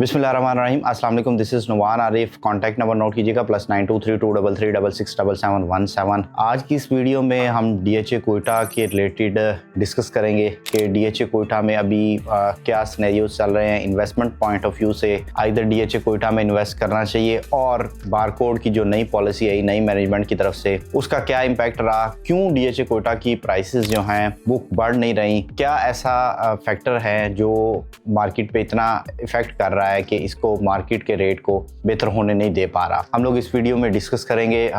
बिस्मिल्लाहिर्रहमानिर्रहीम। अस्सलाम वालेकुम। This is Numan Arif. Contact number note कीजिएगा +923233667717। आज की इस वीडियो में हम डीएचए कोयटा के रिलेटेड डिस्कस करेंगे कि डीएचए कोयटा में अभी क्या सिनेरियोज चल रहे हैं इन्वेस्टमेंट पॉइंट ऑफ व्यू से। आइदर डीएचए कोयटा में इन्वेस्ट करना चाहिए और बारकोड की जो नई पॉलिसी आई नई मैनेजमेंट की तरफ से उसका क्या इम्पैक्ट रहा, क्यों डीएचए कोयटा की प्राइसेस जो हैं वो बढ़ नहीं रही, क्या ऐसा फैक्टर है जो मार्केट पे इतना इफेक्ट कर रहा है कि इसको मार्केट के रेट को बेहतर होने नहीं दे पा रहा। हम लोग इस वीडियो में डिस्कस करेंगे।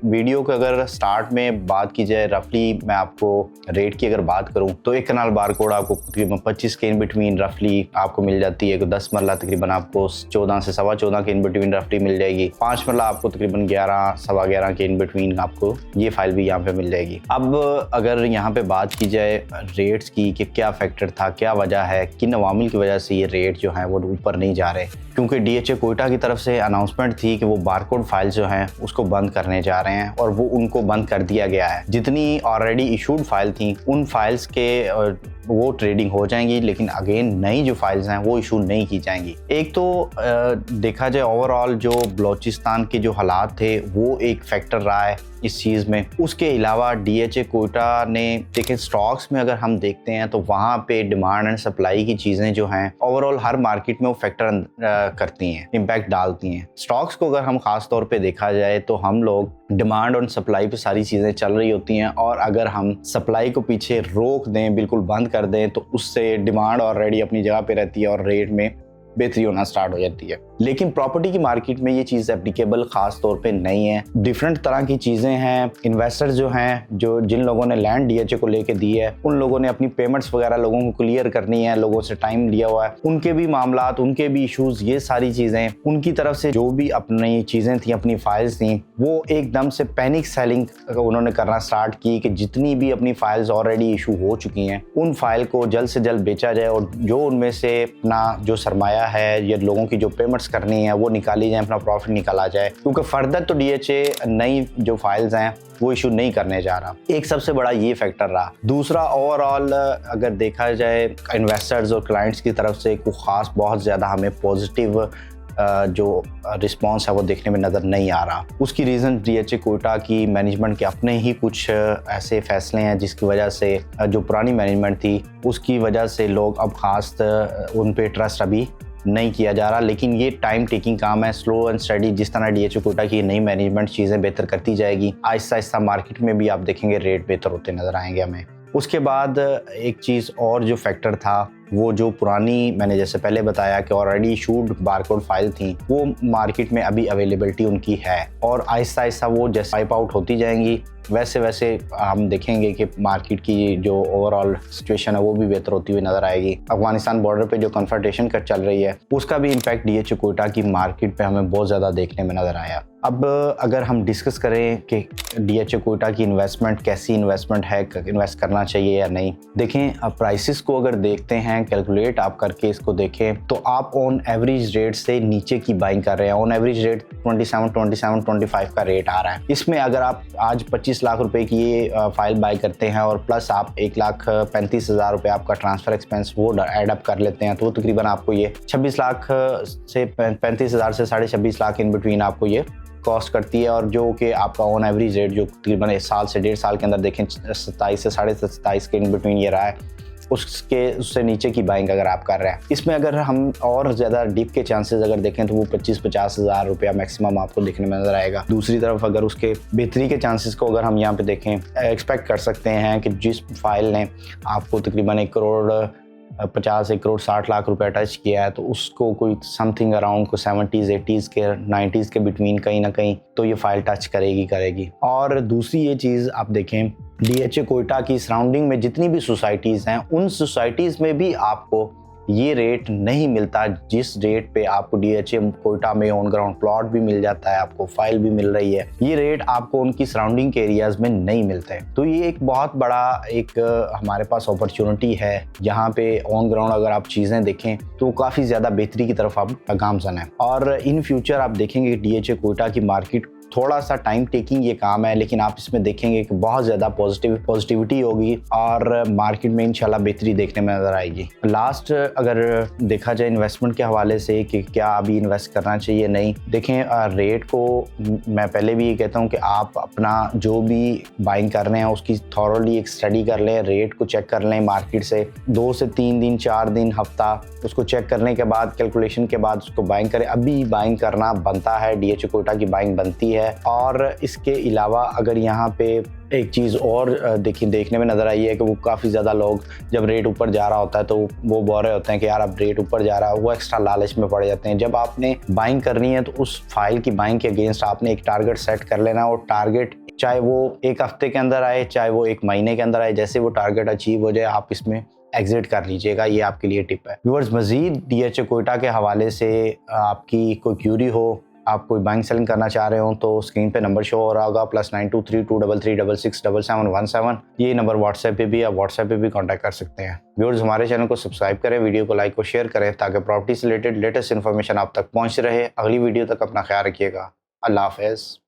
वीडियो को अगर स्टार्ट में बात की जाए, रफली मैं आपको रेट की अगर बात करूं तो एक कनाल बारकोड आपको तकरीबन 25 के इन बिटवीन रफली आपको मिल जाती है। 10 मरला तकरीबन आपको 14 से 14.25 के इन बिटवीन रफली मिल जाएगी। 5 मरला आपको तकरीबन 11 सवा 11 के इन बिटवीन आपको ये फाइल भी यहाँ पे मिल जाएगी। अब अगर यहाँ पे बात की जाए रेट्स की कि क्या फैक्टर था, क्या वजह है, किन अवामिल की वजह से ये रेट जो है वो ऊपर नहीं जा रहे, क्योंकि डीएचए कोयटा की तरफ से अनाउंसमेंट थी कि वो बारकोड फाइल जो हैं उसको बंद करने जा रहे हैं और वो उनको बंद कर दिया गया है। जितनी ऑलरेडी इशूड फाइल थी उन फाइल्स के वो ट्रेडिंग हो जाएंगी, लेकिन अगेन नई जो फाइल्स हैं वो इशू नहीं की जाएंगी। एक तो देखा जाए ओवरऑल जो बलोचिस्तान के जो हालात थे वो एक फैक्टर रहा है इस चीज़ में। उसके अलावा डीएचए कोयटा ने देखें स्टॉक्स में अगर हम देखते हैं तो वहाँ पे डिमांड एंड सप्लाई की चीज़ें जो हैं ओवरऑल हर मार्केट में वो फैक्टर करती हैं, इम्पैक्ट डालती हैं। स्टॉक्स को अगर हम खास तौर पे देखा जाए तो हम लोग डिमांड और सप्लाई पे सारी चीज़ें चल रही होती हैं और अगर हम सप्लाई को पीछे रोक दें, बिल्कुल बंद कर दें, तो उससे डिमांड ऑलरेडी अपनी जगह पे रहती है और रेट में बेहतरी होना स्टार्ट हो जाती है। लेकिन प्रॉपर्टी की मार्केट में ये चीज़ एप्लीकेबल खास तौर पे नहीं है। डिफरेंट तरह की चीज़ें हैं। इन्वेस्टर्स जो हैं, जो जिन लोगों ने लैंड डीएचए को लेके दी है, उन लोगों ने अपनी पेमेंट्स वगैरह लोगों को क्लियर करनी है, लोगों से टाइम लिया हुआ है, उनके भी मामलात, उनके भी इशूज़, ये सारी चीज़ें उनकी तरफ से जो भी अपनी चीज़ें थी, अपनी फाइल्स थी, वो एकदम से पैनिक सेलिंग उन्होंने करना स्टार्ट की कि जितनी भी अपनी फाइल्स ऑलरेडी इशू हो चुकी हैं उन फाइल को जल्द से जल्द बेचा जाए और जो उनमें से अपना जो सरमाया है या लोगों की जो पेमेंट्स करनी है वो निकाली जाए, अपना प्रॉफिट निकाला जाए, क्योंकि फर्दर तो डीएचए नई जो फाइल्स हैं वो इशू नहीं करने जा रहा। एक सबसे बड़ा ये फैक्टर रहा। दूसरा, ओवरऑल अगर देखा जाए इन्वेस्टर्स और क्लाइंट्स की तरफ से कोई खास बहुत ज़्यादा हमें पॉजिटिव जो रिस्पांस है वो देखने में नज़र नहीं आ रहा। उसकी रीज़न डीएचए कोयटा की मैनेजमेंट के अपने ही कुछ ऐसे फैसले हैं जिसकी वजह से जो पुरानी मैनेजमेंट थी उसकी वजह से लोग अब ख़ास उन पे ट्रस्ट अभी नहीं किया जा रहा। लेकिन ये टाइम टेकिंग काम है, स्लो एंड स्टडी। जिस तरह डीएचए कोयटा की नई मैनेजमेंट चीज़ें बेहतर करती जाएगी, आहिस्ता आहिस्ता मार्केट में भी आप देखेंगे रेट बेहतर होते नज़र आएंगे हमें। उसके बाद एक चीज़ और जो फैक्टर था वो जो पुरानी मैंने जैसे पहले बताया कि ऑलरेडी इशूड बारकोड फाइल थी वो मार्केट में अभी अवेलेबिलिटी उनकी है और आहिस्ता आहिस्ता वो जैसे वाइप आउट होती जाएंगी वैसे वैसे हम देखेंगे कि मार्केट की जो ओवरऑल सिचुएशन है वो भी बेहतर होती हुई नज़र आएगी। अफगानिस्तान बॉर्डर पे जो कन्फ्रंटेशन कर चल रही है उसका भी इम्पैक्ट डीएचए कोयटा की मार्केट पे हमें बहुत ज़्यादा देखने में नज़र आया। अब अगर हम डिस्कस करें कि डीएचए कोयटा की इन्वेस्टमेंट कैसी इन्वेस्टमेंट है, इन्वेस्ट करना चाहिए या नहीं, देखें अब प्राइसेस को अगर देखते हैं, कैलकुलेट आप करके इसको देखें तो आप ऑन एवरेज रेट से नीचे की बाइंग कर रहे हैं। ऑन एवरेज रेट 27-25 का रेट आ रहा है। इसमें अगर आप आज 25 लाख रुपए की ये फाइल बाई करते हैं और प्लस आप 1,35,000 रुपये आपका ट्रांसफ़र एक्सपेंस वो एड अप कर लेते हैं तो तकरीबन आपको ये 26 लाख से 35,000 से 26.5 लाख इन बिटवीन आपको ये कॉस्ट करती है। और जो कि आपका ऑन एवरेज रेट जो तकरीबन 1 साल से 1.5 साल के अंदर देखें 27 से 27.5 के इन बिटवीन ये रहा है, उससे नीचे की बाइंग अगर आप कर रहे हैं। इसमें अगर हम और ज़्यादा डिप के चांसेस अगर देखें तो वो 25-50 हज़ार रुपया मैक्सिमम आपको देखने में नज़र आएगा। दूसरी तरफ अगर उसके बेहतरी के चांसेस को अगर हम यहाँ पे देखें, एक्सपेक्ट कर सकते हैं कि जिस फाइल ने आपको तकरीबन 1 करोड़ 50 1 करोड़ 60 लाख रुपया टच किया है तो उसको कोई समथिंग अराउंड को 70s 80s के 90s के बिटवीन कहीं ना कहीं तो ये फाइल टच करेगी। और दूसरी ये चीज़ आप देखें, डीएचए कोयटा की सराउंडिंग में जितनी भी सोसाइटीज़ हैं उन सोसाइटीज़ में भी आपको ये रेट नहीं मिलता जिस रेट पे आपको डीएचए कोयटा में ऑन ग्राउंड प्लॉट भी मिल जाता है, आपको फाइल भी मिल रही है। ये रेट आपको उनकी सराउंडिंग के एरियाज में नहीं मिलते। तो ये एक बहुत बड़ा एक हमारे पास अपॉर्चुनिटी है जहाँ पे ऑन ग्राउंड अगर आप चीज़ें देखें तो काफ़ी ज़्यादा बेहतरी की तरफ आप गामजन है। और इन फ्यूचर आप देखेंगे डीएचए कोयटा की मार्केट थोड़ा सा टाइम टेकिंग ये काम है, लेकिन आप इसमें देखेंगे कि बहुत ज़्यादा पॉजिटिविटी होगी और मार्केट में इंशाल्लाह बेहतरी देखने में नज़र आएगी। लास्ट अगर देखा जाए इन्वेस्टमेंट के हवाले से कि क्या अभी इन्वेस्ट करना चाहिए नहीं, देखें रेट को मैं पहले भी ये कहता हूँ कि आप अपना जो भी बाइंग कर रहे हैं उसकी थॉरोली एक स्टडी कर लें, रेट को चेक कर लें मार्केट से 2 से 3 दिन 4 दिन हफ्ता, उसको चेक करने के बाद कैलकुलेशन के बाद उसको बाइंग करें। अभी बाइंग करना बनता है, DHA कोयटा की बाइंग बनती है। और इसके अलावा अगर यहाँ पे एक चीज़ और देखने में नज़र आई है कि वो काफ़ी ज़्यादा लोग जब रेट ऊपर जा रहा होता है तो वो बोल रहे होते हैं कि यार अब रेट ऊपर जा रहा है, वो एक्स्ट्रा लालच में पड़ जाते हैं। जब आपने बाइंग करनी है तो उस फाइल की बाइंग के अगेंस्ट आपने एक टारगेट सेट कर लेना, और टारगेट चाहे वो 1 हफ्ते के अंदर आए चाहे वो 1 महीने के अंदर आए, जैसे वो टारगेट अचीव हो जाए आप इसमें एग्जिट कर लीजिएगा। ये आपके लिए टिप है। व्यूअर्स, मज़ीद DHA कोयटा के हवाले से आपकी कोई क्यूरी हो, आप कोई बाइंग सेलिंग करना चाह रहे हो तो स्क्रीन पे नंबर शो हो रहा होगा, +923233667717। ये नंबर व्हाट्सएप पे भी, आप व्हाट्सएप पे भी कांटेक्ट कर सकते हैं। व्यूअर्स, हमारे चैनल को सब्सक्राइब करें, वीडियो को लाइक और शेयर करें ताकि प्रॉपर्टी से रिलेटेड लेटेस्ट इन्फॉर्मेशन आप तक पहुँच रहे। अगली वीडियो तक अपना ख्याल रखिएगा। अल्लाह हाफ़िज़।